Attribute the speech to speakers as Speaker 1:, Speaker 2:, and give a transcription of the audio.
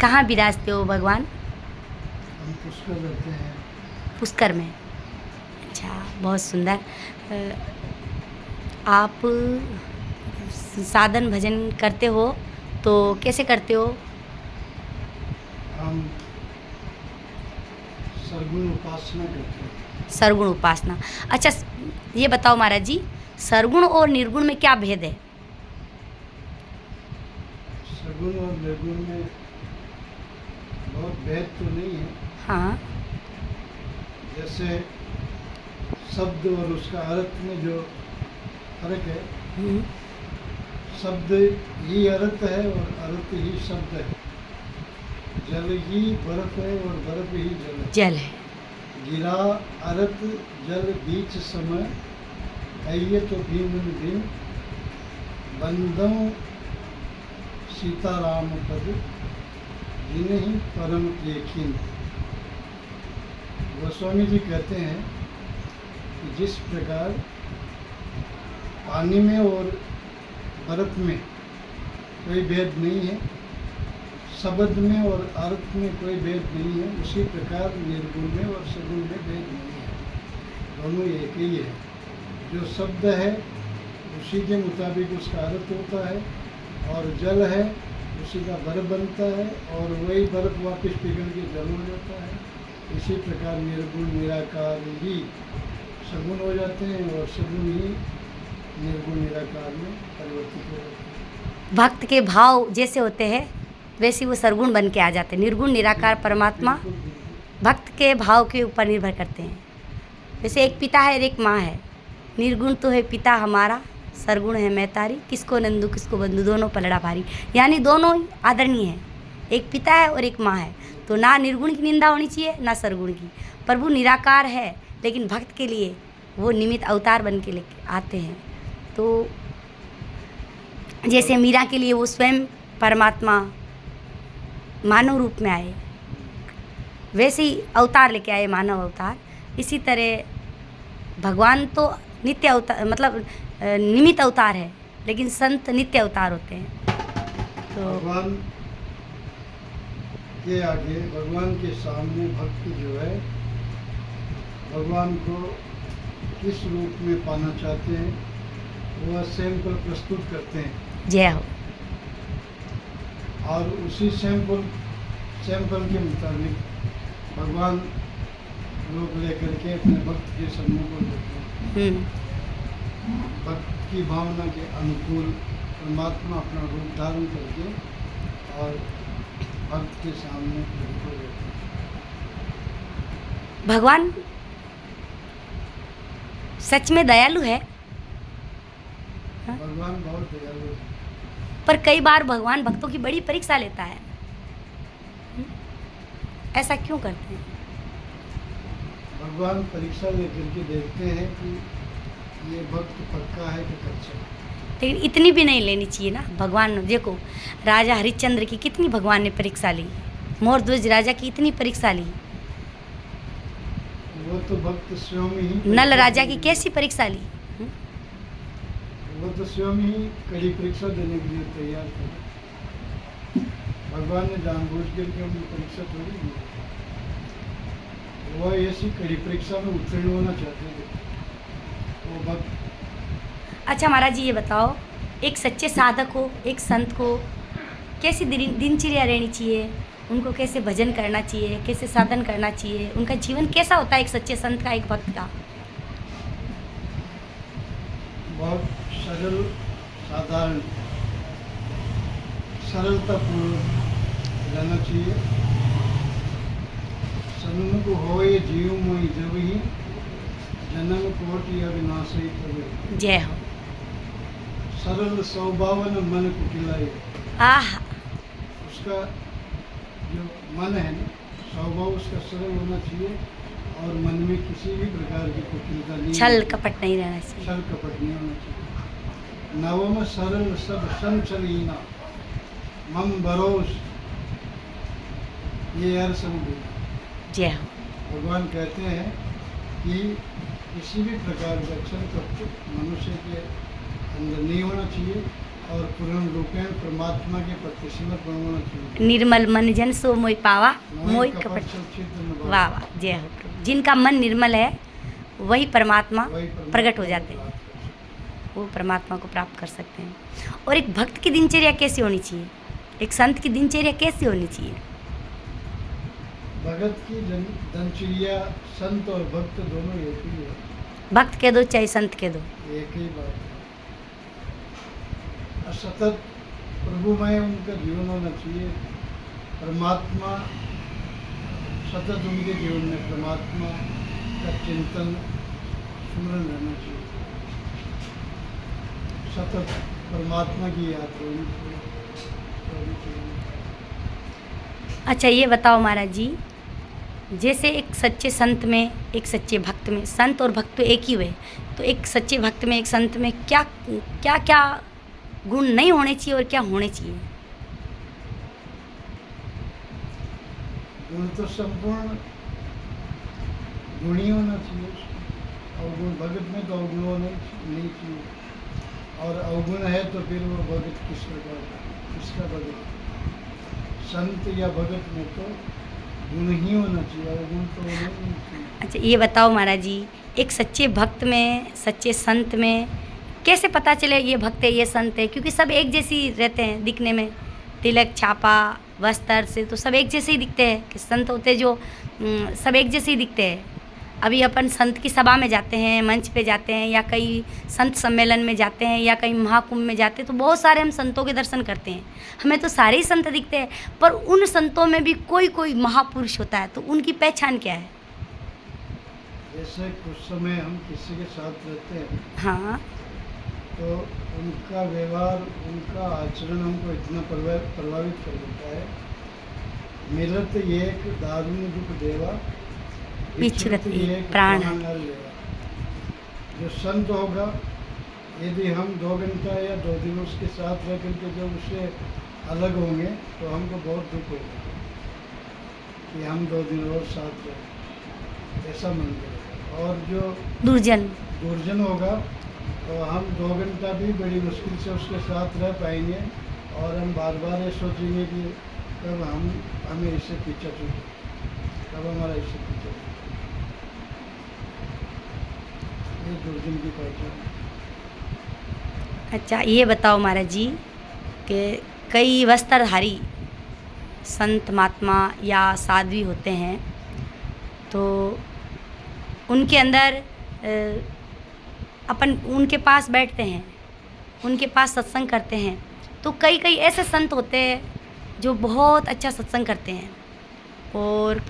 Speaker 1: कहाँ विराजते हो भगवान?
Speaker 2: हम पुष्कर रहते हैं।
Speaker 1: पुष्कर में। अच्छा, बहुत सुंदर। आप साधन भजन करते हो तो कैसे करते हो?
Speaker 2: हम सरगुण उपासना करते हैं।
Speaker 1: सरगुण उपासना। अच्छा, ये बताओ महाराज जी, सरगुण और निर्गुण में क्या भेद है?
Speaker 2: सगुण और निर्गुण में बहुत भेद तो नहीं है।
Speaker 1: हाँ।
Speaker 2: जैसे शब्द और उसका अर्थ में जो फर्क है,
Speaker 1: हम्म,
Speaker 2: शब्द ही अर्थ है और अर्थ ही शब्द है। जल ही बर्फ है और बर्फ ही जल है।
Speaker 1: जल है।
Speaker 2: गिरा अर्थ जल बीच समय, आइए तो भीम भीम बंदों सीताराम पद, जिन्हें परम यकीन। गोस्वामी जी कहते हैं कि जिस प्रकार पानी में और बर्फ में कोई भेद नहीं है, शब्द में और अर्थ में कोई भेद नहीं है, उसी प्रकार निर्गुण में और सगुण में भेद नहीं है। दोनों एक ही है। जो शब्द है उसी के मुताबिक उसका अर्थ होता है, और जल है उसी का बर्फ बनता है, और वही बर्फ वापस पिघल के जल हो जाता है। इसी प्रकार निर्गुण निराकार ही सगुण हो जाते हैं और सगुण ही निर्गुण निराकार में परिवर्तित हो जाते हैं।
Speaker 1: भक्त के भाव जैसे होते हैं वैसे वो सरगुण बन के आ जाते हैं। निर्गुण निराकार परमात्मा
Speaker 2: बिल्कुल, बिल्कुल।
Speaker 1: भक्त के भाव के ऊपर निर्भर करते हैं। जैसे एक पिता है और एक माँ है। निर्गुण तो है पिता हमारा, सरगुण है मैं तारी, किसको नंदू किसको बंधु, दोनों पलड़ा भारी। यानी दोनों ही आदरणीय हैं। एक पिता है और एक माँ है, तो ना निर्गुण की निंदा होनी चाहिए ना सरगुण की। प्रभु निराकार है, लेकिन भक्त के लिए वो निमित्त अवतार बन के लेके आते हैं। तो जैसे मीरा के लिए वो स्वयं परमात्मा मानव रूप में आए, वैसे ही अवतार लेके आए, मानव अवतार। इसी तरह भगवान तो नित्य अवतार, मतलब निमित्त अवतार है, लेकिन संत नित्य अवतार होते हैं। तो
Speaker 2: भगवान के आगे, भगवान के सामने भक्त जो है भगवान को किस रूप में पाना चाहते हैं, वह सैंपल प्रस्तुत करते हैं,
Speaker 1: जय हो।
Speaker 2: और उसी सैंपल के मुताबिक भगवान लोग लेकर के अपने भक्त के सम्मुख को देते हैं। भक्त की भावना के अनुकूल परमात्मा अपना रूप धारण करके और भक्त के सामने प्रकट हो जाते हैं।
Speaker 1: भगवान सच में दयालु है।
Speaker 2: भगवान बहुत दयालु है।
Speaker 1: पर कई बार भगवान भक्तों की बड़ी परीक्षा लेता है। ऐसा क्यों करते हैं?
Speaker 2: भगवान परीक्षा लेकर के देखते हैं कि ये भक्त पक्का है कि कच्चा है।
Speaker 1: लेकिन इतनी भी नहीं लेनी चाहिए ना। भगवान देखो, राजा हरिश्चंद्र की कितनी भगवान ने परीक्षा ली, मोरध्वज राजा की इतनी परीक्षा ली,
Speaker 2: वो तो भक्त स्वयं ही,
Speaker 1: नल राजा की कैसी परीक्षा ली।
Speaker 2: वो तो स्वयं ही कड़ी परीक्षा देने के लिए तैयार थे। भगवान ने जानबूझ करके उनकी परीक्षा थोड़ी दी, वो ऐसी कड़ी परीक्षा में उत्तीर्ण होना चाहते थे वो भक्त।
Speaker 1: अच्छा महाराज जी, ये बताओ, एक सच्चे साधक को, एक संत को कैसी दिनचर्या रहनी चाहिए? उनको कैसे भजन करना चाहिए, कैसे साधन करना चाहिए? उनका जीवन कैसा होता है एक सच्चे संत का, एक भक्त का?
Speaker 2: बहुत सरल, साधारण, सरलतापूर्वक रहना चाहिए। सन्मुख होए जीव मोहि जब ही, जन्म कोटि अविनाशी तब।
Speaker 1: जय हो।
Speaker 2: सरल स्वभावन मन कुटिलाए।
Speaker 1: आह,
Speaker 2: उसका जो मन है ना, स्वभाव उसका सरल होना चाहिए, और मन में किसी भी प्रकार की कुटिलता नहीं,
Speaker 1: छल कपट नहीं रहना चाहिए।
Speaker 2: छल कपट नहीं होना चाहिए। नवम सरल सब संचलीना, मम भरोस ये हर समझ।
Speaker 1: जय हो।
Speaker 2: भगवान कहते हैं कि किसी भी प्रकार का छल कपट मनुष्य के अंदर नहीं होना चाहिए, और पूर्ण रूपेण परमात्मा के प्रति समर्पण होना चाहिए।
Speaker 1: निर्मल मन जन सो मोहि पावा मोहि
Speaker 2: कपट
Speaker 1: कपट।
Speaker 2: सब छिद्र न भावा।
Speaker 1: वाह वाह, जय हो प्रभु। जिनका मन निर्मल है वही परमात्मा
Speaker 2: वही परमात्मा
Speaker 1: प्रकट हो
Speaker 2: को
Speaker 1: जाते हैं,
Speaker 2: प्राप्त कर सकते
Speaker 1: वो परमात्मा को प्राप्त कर सकते हैं। और एक भक्त की दिनचर्या कैसी होनी चाहिए, एक संत की दिनचर्या कैसी होनी चाहिए?
Speaker 2: हैं। भगत की दिनचर्या संत और भक्त दोनों एक ही है,
Speaker 1: भक्त कह दो चाहे संत कह दो,
Speaker 2: एक ही बात है। सतत प्रभुमय उनका जीवन होना चाहिए। परमात्मा सतत उनके जीवन में परमात्मा का चिंतन स्मरण रहना चाहिए। सतत परमात्मा की याद होनी चाहिए।
Speaker 1: अच्छा ये बताओ महाराज जी, जैसे एक सच्चे संत में एक सच्चे भक्त में, संत और भक्त तो एक ही हुए, तो एक सच्चे भक्त में एक संत में क्या क्या क्या गुण नहीं होने चाहिए और क्या होने चाहिए?
Speaker 2: गुण तो संपूर्ण गुण ही होना चाहिए उसमें। अवगुण भगत में तो अवगुण होना नहीं चाहिए, और अवगुण है तो फिर वो भगत किसका भगत? संत या भगत में तो गुण ही होना चाहिए, अवगुण तो होना ही नहीं चाहिए।
Speaker 1: अच्छा ये बताओ महाराज जी, एक सच्चे भक्त में सच्चे संत में कैसे पता चले ये भक्त है ये संत है? क्योंकि सब एक जैसे ही रहते हैं दिखने में, तिलक छापा वस्त्र से तो सब एक जैसे ही दिखते हैं कि संत होते जो सब एक जैसे ही दिखते हैं। अभी अपन संत की सभा में जाते हैं, मंच पे जाते हैं, या कई संत सम्मेलन में जाते हैं, या कहीं महाकुंभ में जाते हैं, तो बहुत सारे हम संतों के दर्शन करते हैं, हमें तो सारे ही संत दिखते हैं, पर उन संतों में भी कोई कोई महापुरुष होता है, तो उनकी पहचान क्या है?
Speaker 2: जैसे कुछ समय हम किसी के साथ रहते हैं
Speaker 1: हाँ
Speaker 2: तो उनका व्यवहार उनका आचरण हमको इतना प्रभावित कर देता है। मिलत एक दारुण दुख देवा,
Speaker 1: विचरत एक
Speaker 2: एक
Speaker 1: प्राण
Speaker 2: प्राण लेवा। जो संत होगा, यदि हम 2 घंटा या 2 दिन उसके साथ रह करके जब उससे अलग होंगे तो हमको बहुत दुख होगा कि हम 2 दिन और साथ रहे, ऐसा मन करेगा। और जो दुर्जन होगा तो हम 2 घंटा भी बड़ी मुश्किल से उसके साथ रह पाएंगे, और हम बार बार ये सोचेंगे कि कब हमें इससे पीछा छूटे, कब हमारा इससे पीछा छूटे। ये दुर्जन की पहचान।
Speaker 1: अच्छा ये बताओ महाराज जी कि कई वस्त्रधारी संत महात्मा या साध्वी होते हैं, तो उनके अंदर अपन उनके पास बैठते हैं, उनके पास सत्संग करते हैं, तो कई कई ऐसे संत होते हैं जो बहुत अच्छा सत्संग करते हैं, और